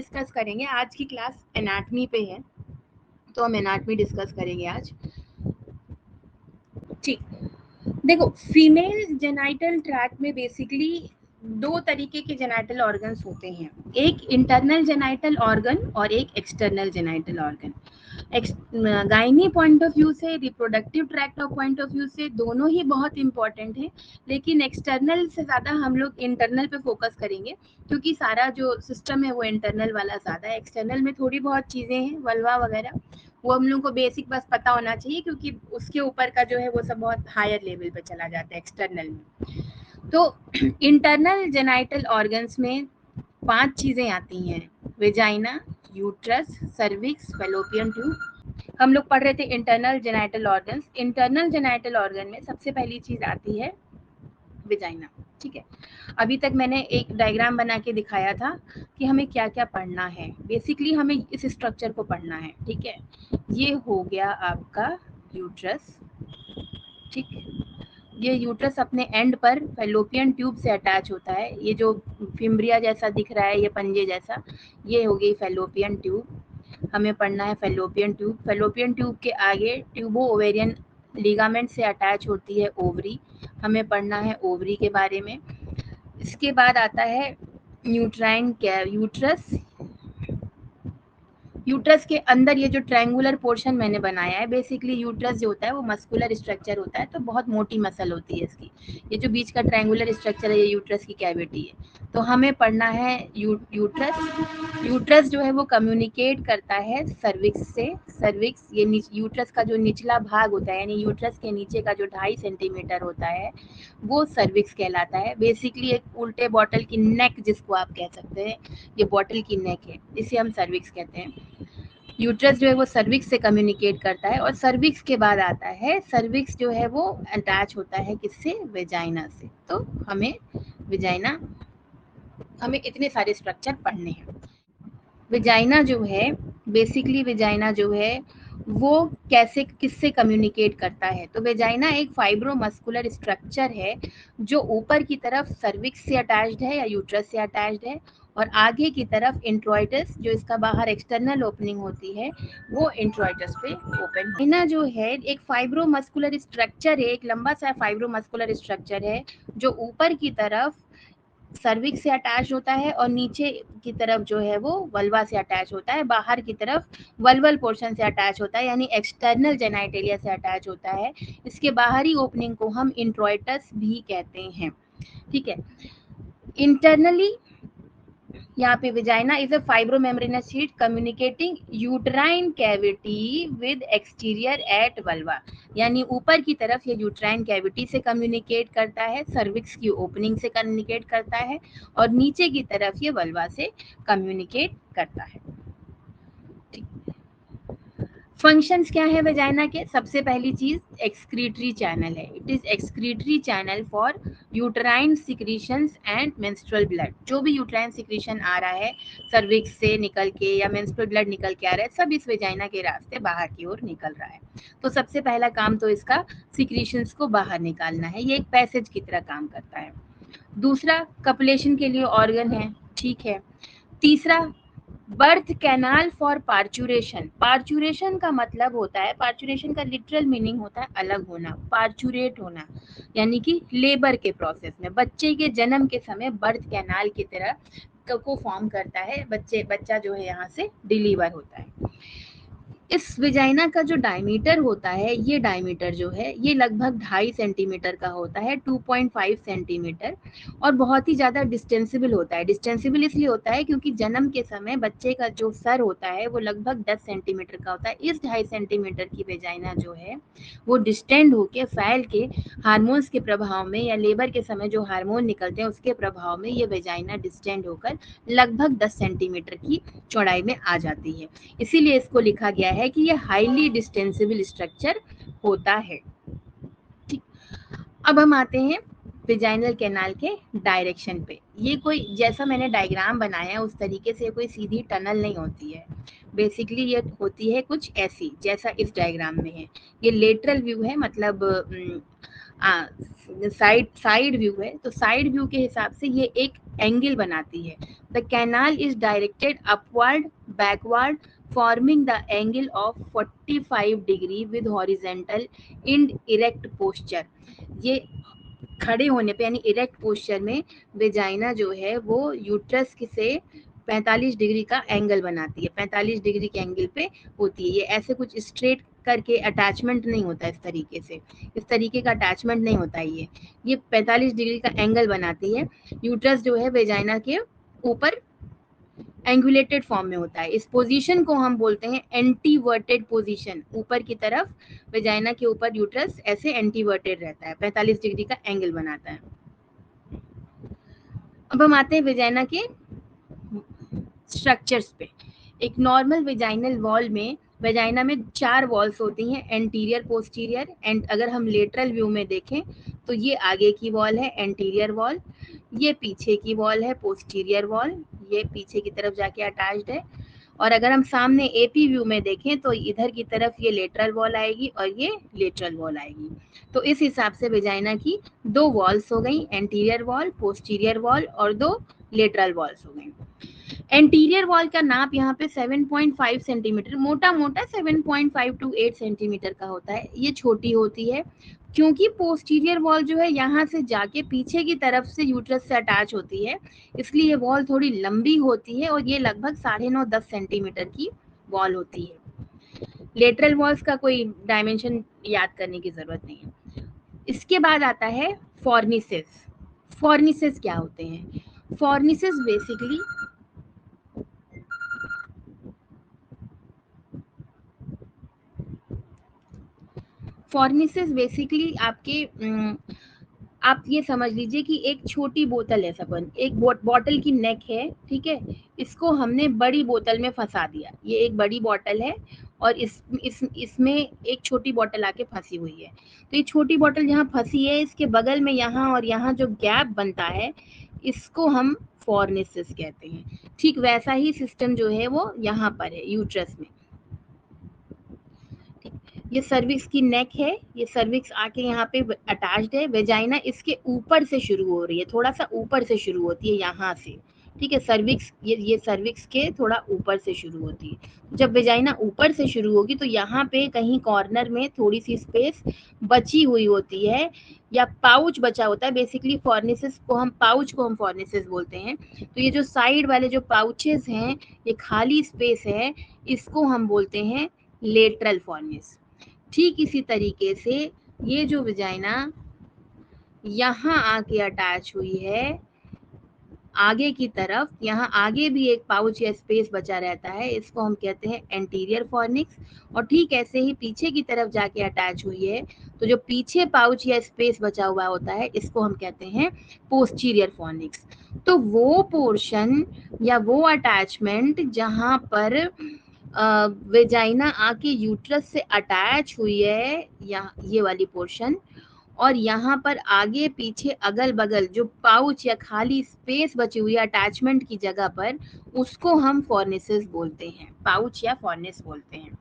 Discuss करेंगे। आज की क्लास एनाटमी पे है, तो हम एनाटमी डिस्कस करेंगे आज। ठीक, देखो फीमेल जेनाइटल ट्रैक्ट में बेसिकली दो तरीके के जेनाइटल ऑर्गन्स होते हैं, एक इंटरनल जेनाइटल ऑर्गन और एक external genital organ. Gynae point of view से, reproductive tract of point of view से दोनों ही बहुत इंपॉर्टेंट है, लेकिन एक्सटर्नल से ज़्यादा हम लोग इंटरनल पे फोकस करेंगे क्योंकि सारा जो सिस्टम है वो इंटरनल वाला ज़्यादा है। एक्सटर्नल में थोड़ी बहुत चीज़ें हैं, वल्वा वगैरह, वो हम लोग को बेसिक बस पता होना चाहिए क्योंकि उसके ऊपर का जो है वो सब बहुत हायर लेवल पे चला जाता है एक्सटर्नल में। तो इंटरनल जेनाइटल ऑर्गन्स में 5 चीज़ें आती हैं, vagina, uterus, cervix, fallopian tube. हम लोग पढ़ रहे थे internal genital organs. Internal genital organ में सबसे पहली चीज़ आती है वेजाइना। ठीक है, अभी तक मैंने एक डायग्राम बना के दिखाया था कि हमें क्या क्या पढ़ना है। बेसिकली हमें इस स्ट्रक्चर को पढ़ना है। ठीक है, ये हो गया आपका यूट्रस। ठीक, ये यूट्रस अपने एंड पर फैलोपियन ट्यूब से अटैच होता है। ये जो फिम्ब्रिया जैसा दिख रहा है, ये पंजे जैसा, ये हो गई फैलोपियन ट्यूब। हमें पढ़ना है फैलोपियन ट्यूब। फैलोपियन ट्यूब के आगे ट्यूबो ओवेरियन लिगामेंट से अटैच होती है ओवरी। हमें पढ़ना है ओवरी के बारे में। इसके बाद आता है यूट्राइन यूट्रस। यूट्रस के अंदर ये जो ट्रायंगुलर पोर्शन मैंने बनाया है, बेसिकली यूट्रस जो होता है वो मस्कुलर स्ट्रक्चर होता है, तो बहुत मोटी मसल होती है इसकी। ये जो बीच का ट्रायंगुलर स्ट्रक्चर है ये यूट्रस की कैविटी है। तो हमें पढ़ना है यूट्रस। यूट्रस जो है वो कम्युनिकेट करता है सर्विक्स से। सर्विक्स ये यूट्रस का जो निचला भाग होता है, यानी यूट्रस के नीचे का जो 2.5 सेंटीमीटर होता है वो सर्विक्स कहलाता है। बेसिकली एक उल्टे बॉटल की नेक जिसको आप कह सकते हैं, ये बॉटल की नेक है, इसे हम सर्विक्स कहते हैं। यूट्रस जो है वो सर्विक्स से कम्युनिकेट करता है, और सर्विक्स के बाद आता है, सर्विक्स जो है वो अटैच होता है किससे, वेजाइना से। तो हमें वेजाइना, हमें इतने सारे स्ट्रक्चर पढ़ने हैं। वेजाइना जो है, बेसिकली वेजाइना जो है वो कैसे किससे कम्युनिकेट करता है, तो वेजाइना एक फाइब्रोमस्कुलर स्ट्रक्चर है जो ऊपर की तरफ सर्विक्स से अटैच्ड है या यूट्रस से अटैच्ड है, और आगे की तरफ इंट्रोइटस, जो इसका बाहर एक्सटर्नल ओपनिंग होती है, वो इंट्रोइटस पे ओपन। वेजाइना जो है एक फाइब्रोमस्कुलर स्ट्रक्चर है, एक लंबा सा फाइब्रोमस्कुलर स्ट्रक्चर है जो ऊपर की तरफ सर्विक्स से अटैच होता है और नीचे की तरफ जो है वो वल्वा से अटैच होता है, बाहर की तरफ वल्वल पोर्शन से अटैच होता है, यानी एक्सटर्नल जेनाइटेलिया से अटैच होता है। इसके बाहरी ओपनिंग को हम इंट्रोइटस भी कहते हैं। ठीक है, इंटरनली यहाँ पे vagina is a fibromembranous sheet communicating uterine cavity with exterior at vulva, यानी ऊपर की तरफ ये यूट्राइन कैविटी से कम्युनिकेट करता है, सर्विक्स की ओपनिंग से कम्युनिकेट करता है, और नीचे की तरफ ये वल्वा से कम्युनिकेट करता है। फंक्शंस क्या है वेजाइना के, सबसे पहली चीज एक्सक्रीटरी चैनल है। It is excretory channel for uterine secretions and menstrual blood. जो भी यूट्राइन सिक्रीशन आ रहा है सर्विक्स से निकल के या मेंस्ट्रुअल ब्लड निकल के आ रहा है, सब इस वेजाइना के रास्ते बाहर की ओर निकल रहा है। तो सबसे पहला काम तो इसका सिक्रीशंस को बाहर निकालना है, ये एक पैसेज की तरह काम करता है। दूसरा, कपुलेशन के लिए ऑर्गन है। ठीक है, तीसरा, birth canal for parturition. Parturition का मतलब होता है, पार्चुरेशन का लिटरल मीनिंग होता है अलग होना, पार्चुरेट होना, यानी कि लेबर के प्रोसेस में बच्चे के जन्म के समय बर्थ कैनाल की तरह को फॉर्म करता है, बच्चा जो है यहाँ से डिलीवर होता है। इस वेजाइना का जो डायमीटर होता है, ये डायमीटर जो है ये लगभग 2.5 सेंटीमीटर का होता है, 2.5 सेंटीमीटर, और बहुत ही ज़्यादा डिस्टेंसिबल होता है। डिस्टेंसिबल इसलिए होता है क्योंकि जन्म के समय बच्चे का जो सर होता है वो लगभग 10 सेंटीमीटर का होता है। इस 2.5 सेंटीमीटर की वेजाइना जो है वो डिस्टेंड होके फैल के हार्मोन्स के प्रभाव में या लेबर के समय जो हार्मोन निकलते हैं उसके प्रभाव में ये वेजाइना डिस्टेंड होकर लगभग 10 सेंटीमीटर की चौड़ाई में आ जाती है। इसीलिए इसको लिखा गया है कि ये हाईली डिस्टेंसिबल स्ट्रक्चर होता है। ठीक, अब हम आते हैं वेजाइनल कैनाल के डायरेक्शन पे। ये कोई, जैसा मैंने डायग्राम बनाया है उस तरीके से कोई सीधी टनल नहीं होती है। बेसिकली ये होती है कुछ ऐसी, जैसा इस डायग्राम में है। ये लेटरल व्यू है, मतलब साइड व्यू है, तो साइड व्यू के हिसाब से ये एक एंगल बनाती है। The canal is directed upward backward forming the angle of 45 degree with horizontal in erect posture. ये खड़े होने पे यानी इरेक्ट पोस्चर में वेजाइना जो है वो यूट्रस से 45 डिग्री का एंगल बनाती है, 45 डिग्री के एंगल पे होती है। ये ऐसे कुछ स्ट्रेट करके अटैचमेंट नहीं होता, इस तरीके का अटैचमेंट नहीं होता है। ये 45 डिग्री का एंगल बनाती है। यूट्रस जो है वेजाइना के ऊपर एंगुलेटेड फॉर्म में होता है। इस पोजीशन को हम बोलते हैं एंटीवर्टेड पोजीशन। ऊपर की तरफ वेजाइना के ऊपर यूट्रस ऐसे एंटीवर्टेड रहता है, 45 डिग्री का एंगल बनाता है। अब हम आते हैं वेजाइना के स्ट्रक्चर्स पे। एक नॉर्मल वेजाइनल वॉल में वेजाइना में 4 वॉल्स होती हैं, एंटीरियर, पोस्टीरियर एंड अगर हम लेटरल व्यू में देखें तो ये आगे की वॉल है एंटीरियर वॉल, ये पीछे की वॉल है पोस्टीरियर वॉल, ये पीछे की तरफ जाके अटैच्ड है। और अगर हम सामने एपी व्यू में देखें तो इधर की तरफ ये लेटरल वॉल आएगी और ये लेटरल वॉल आएगी। तो इस हिसाब से वेजाइना की 2 वॉल्स हो गई, एंटीरियर वॉल, पोस्टीरियर वॉल और 2 लेटरल वॉल्स हो गई। एंटीरियर वॉल का नाप यहाँ पे 7.5 सेंटीमीटर, मोटा मोटा 7.5 टू 8 सेंटीमीटर का होता है। ये छोटी होती है क्योंकि पोस्टीरियर वॉल जो है यहाँ से जाके पीछे की तरफ से यूट्रस से अटैच होती है, इसलिए ये वॉल थोड़ी लंबी होती है और ये लगभग 9.5-10 सेंटीमीटर की वॉल होती है। लेटरल वॉल्स का कोई डायमेंशन याद करने की जरूरत नहीं है। इसके बाद आता है फॉर्निसेस। फॉर्निसेस क्या होते हैं? फॉर्निसेस बेसिकली आपके आप ये समझ लीजिए कि एक छोटी बोतल है, सपन एक बॉटल की नेक है, ठीक है, इसको हमने बड़ी बोतल में फंसा दिया। ये एक बड़ी बोतल है और इसमें एक छोटी बोतल आके फंसी हुई है। तो ये छोटी बोतल जहाँ फंसी है इसके बगल में यहाँ और यहाँ जो गैप बनता है इसको हम फॉर्निसेस कहते हैं। ठीक वैसा ही सिस्टम जो है वो यहाँ पर है यूट्रस में। ये सर्विक्स की नेक है, ये सर्विक्स आके यहाँ पे अटैच्ड है। वेजाइना इसके ऊपर से शुरू हो रही है, थोड़ा सा ऊपर से शुरू होती है यहाँ से, ठीक है। सर्विक्स ये सर्विक्स के थोड़ा ऊपर से शुरू होती है। जब वेजाइना ऊपर से शुरू होगी तो यहाँ पे कहीं कॉर्नर में थोड़ी सी स्पेस बची हुई होती है या पाउच बचा होता है। बेसिकली फॉर्निसेस को हम फॉर्निसेस बोलते हैं। तो ये जो साइड वाले जो पाउचेस हैं, ये खाली स्पेस है, इसको हम बोलते हैं लेटरल फॉर्निस। ठीक इसी तरीके से ये जो वेजाइना यहाँ आके अटैच हुई है आगे की तरफ, यहाँ आगे भी एक पाउच या स्पेस बचा रहता है, इसको हम कहते हैं एंटीरियर फॉर्निक्स। और ठीक ऐसे ही पीछे की तरफ जाके अटैच हुई है तो जो पीछे पाउच या स्पेस बचा हुआ होता है इसको हम कहते हैं पोस्टीरियर फॉर्निक्स। तो वो पोर्शन या वो अटैचमेंट जहाँ पर वेजाइना आके यूट्रस से अटैच हुई है, या ये वाली पोर्शन, और यहाँ पर आगे पीछे अगल बगल जो पाउच या खाली स्पेस बची हुई है अटैचमेंट की जगह पर, उसको हम फॉर्निसेस बोलते हैं, पाउच या फॉर्निस बोलते हैं।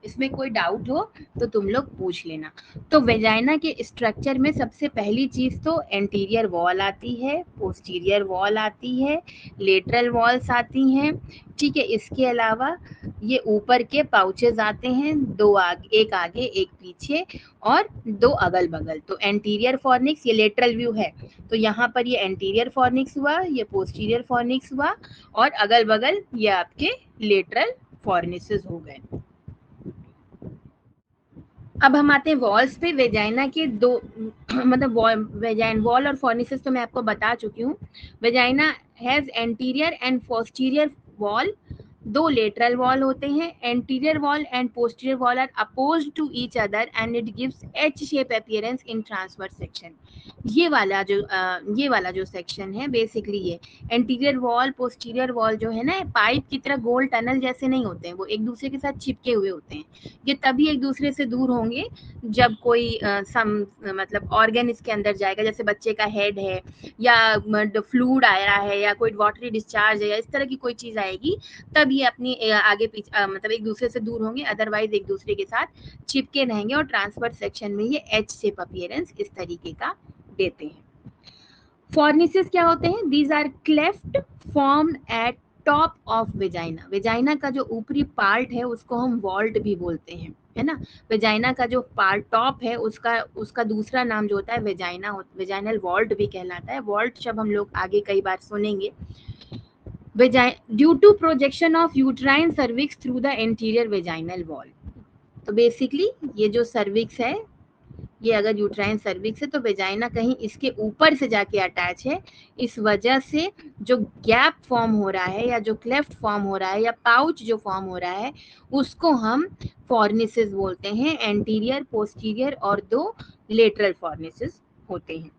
इसमें कोई डाउट हो तो तुम लोग पूछ लेना। तो वेजाइना के स्ट्रक्चर में सबसे पहली चीज तो एंटीरियर वॉल आती है, पोस्टीरियर वॉल आती है, लेटरल वॉल्स आती हैं, ठीक है। इसके अलावा ये ऊपर के पाउचेस आते हैं, एक आगे एक पीछे और 2 अगल बगल। तो एंटीरियर फॉर्निक्स, ये लेटरल व्यू है तो यहाँ पर ये एंटीरियर फॉर्निक्स हुआ, ये पोस्टीरियर फॉर्निक्स हुआ और अगल बगल ये आपके लेटरल फॉर्निसेस हो गए। अब हम आते हैं वॉल्स पे। वेजाइना के 2 मतलब वॉल और फॉर्निसेस तो मैं आपको बता चुकी हूँ। Vagina has anterior and posterior wall, 2 lateral wall होते हैं। Anterior wall and posterior wall are apposed to each other and it gives H shape appearance in transverse section. ये वाला जो सेक्शन है बेसिकली ये एंटीरियर वॉल पोस्टीरियर वॉल जो है ना, पाइप की तरह गोल टनल जैसे नहीं होते हैं, वो एक दूसरे के साथ चिपके हुए होते हैं। ये तभी एक दूसरे से दूर होंगे जब कोई मतलब ऑर्गन इसके अंदर जाएगा, जैसे बच्चे का हेड है या फ्लूइड आया है या कोई वाटरी डिस्चार्ज है या इस तरह की कोई चीज आएगी, तब ये अपनी आगे पीछे मतलब एक दूसरे से दूर होंगे, अदरवाइज एक दूसरे के साथ चिपके रहेंगे और ट्रांसवर्स सेक्शन में ये एच शेप अपीयरेंस इस तरीके का देते हैं। फॉर्निसेस क्या होते हैं? These are cleft formed at top of vagina. Vagina का जो ऊपरी पार्ट है उसको हम वॉल्ट भी बोलते हैं, है ना। वेजाइना का जो पार्ट टॉप है उसका दूसरा नाम जो होता है वेजाइना, वेजाइनल वॉल्ट भी कहलाता है। वॉल्ट शब्द हम लोग आगे कई बार सुनेंगे। Due to projection of uterine cervix through the anterior vaginal wall. तो बेसिकली ये जो सर्विक्स है, ये अगर यूट्राइन सर्विक्स है तो वेजाइना कहीं इसके ऊपर से जाके अटैच है, इस वजह से जो गैप फॉर्म हो रहा है या जो क्लेफ्ट फॉर्म हो रहा है या पाउच जो फॉर्म हो रहा है उसको हम फॉर्निसेस बोलते हैं। एंटीरियर, पोस्टीरियर और 2 लेटरल फॉर्निसेस होते हैं।